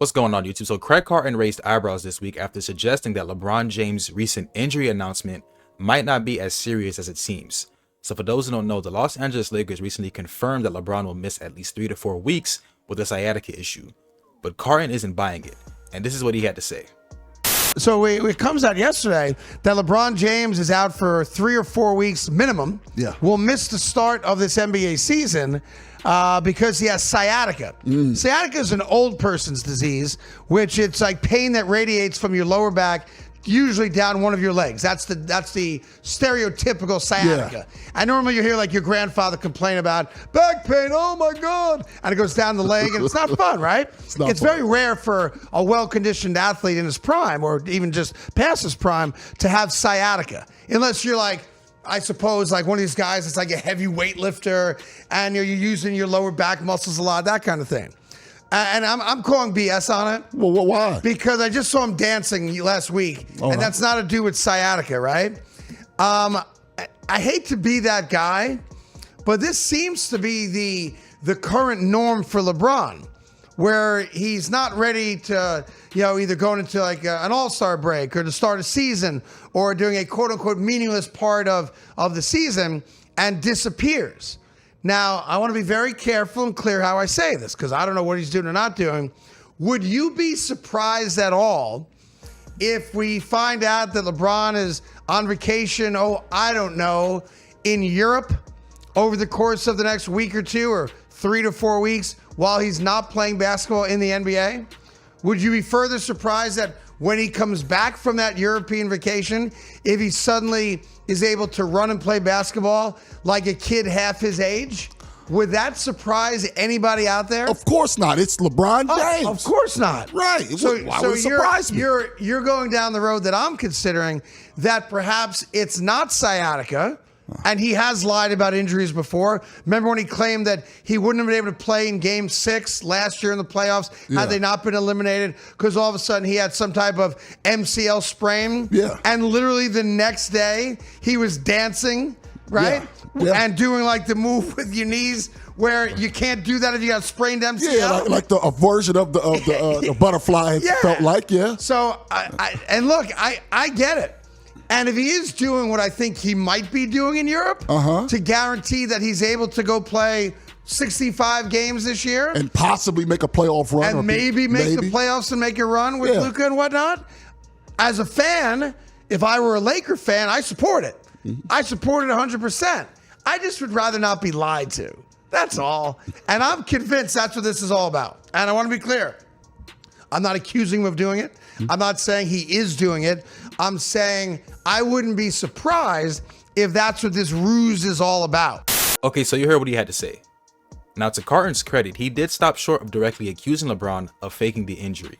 What's going on, YouTube? So Craig Carton raised eyebrows this week after suggesting that LeBron James' recent injury announcement might not be as serious as it seems. So for those who don't know, the Los Angeles Lakers recently confirmed that LeBron will miss at least 3 to 4 weeks with a sciatica issue. But Carton isn't buying it, and this is what he had to say. So it comes out yesterday that LeBron James is out for 3 or 4 weeks minimum. Yeah. Will miss the start of this NBA season because he has sciatica. Sciatica is an old person's disease, which it's like pain that radiates from your lower back, usually down one of your legs. That's the stereotypical sciatica. Yeah. And normally you hear like your grandfather complain about back pain, oh my God, and it goes down the leg, and it's not fun, right? It's very rare for a well-conditioned athlete in his prime, or even just past his prime, to have sciatica. Unless you're like, I suppose, like one of these guys that's like a heavy weightlifter, and you're using your lower back muscles a lot, that kind of thing. And I'm calling BS on it. Well, why? Because I just saw him dancing last week, and that's not to do with sciatica, right? I hate to be that guy, but this seems to be the current norm for LeBron, where he's not ready to, either going into like an all-star break or to start a season or doing a quote-unquote meaningless part of the season and disappears. Now, I want to be very careful and clear how I say this, because I don't know what he's doing or not doing. Would you be surprised at all if we find out that LeBron is on vacation, I don't know, in Europe over the course of the next week or two, or 3 to 4 weeks, while he's not playing basketball in the NBA? Would you be further surprised that when he comes back from that European vacation, if he suddenly is able to run and play basketball like a kid half his age? Would that surprise anybody out there? Of course not. It's LeBron James. Of course not. Right. Why would it surprise me? You're going down the road that I'm considering, that perhaps it's not sciatica, and he has lied about injuries before. Remember when he claimed that he wouldn't have been able to play in Game 6 last year in the playoffs had they not been eliminated, because all of a sudden he had some type of MCL sprain. Yeah. And literally the next day he was dancing, right? Yeah. And doing like the move with your knees where you can't do that if you got sprained MCL. Yeah, like a version of the butterfly felt like, yeah. So, I get it. And if he is doing what I think he might be doing in Europe, to guarantee that he's able to go play 65 games this year, and possibly make a playoff run, and maybe make the playoffs and make a run with Luka and whatnot. As a fan, if I were a Laker fan, I support it. I support it 100%. I just would rather not be lied to. That's all. And I'm convinced that's what this is all about. And I want to be clear. I'm not accusing him of doing it. I'm not saying he is doing it. I'm saying I wouldn't be surprised if that's what this ruse is all about. Okay, so you heard what he had to say. Now, to Carton's credit, he did stop short of directly accusing LeBron of faking the injury.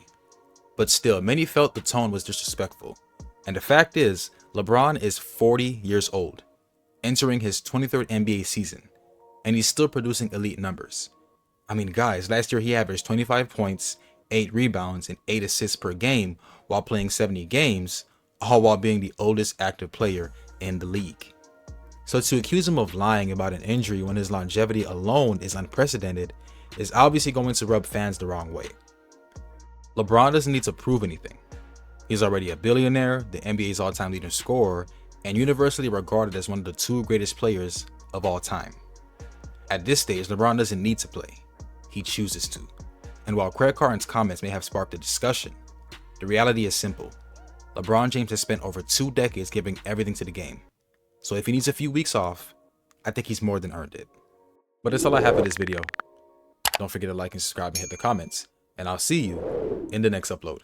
But still, many felt the tone was disrespectful. And the fact is, LeBron is 40 years old, entering his 23rd NBA season, and he's still producing elite numbers. I mean, guys, last year he averaged 25 points, 8 rebounds, and 8 assists per game while playing 70 games, all while being the oldest active player in the league. So to accuse him of lying about an injury when his longevity alone is unprecedented is obviously going to rub fans the wrong way. LeBron doesn't need to prove anything. He's already a billionaire, the NBA's all-time leading scorer, and universally regarded as one of the 2 greatest players of all time. At this stage, LeBron doesn't need to play. He chooses to. And while Craig Carton's comments may have sparked a discussion, the reality is simple. LeBron James has spent over 2 decades giving everything to the game. So if he needs a few weeks off, I think he's more than earned it. But that's all I have for this video. Don't forget to like and subscribe and hit the comments. And I'll see you in the next upload.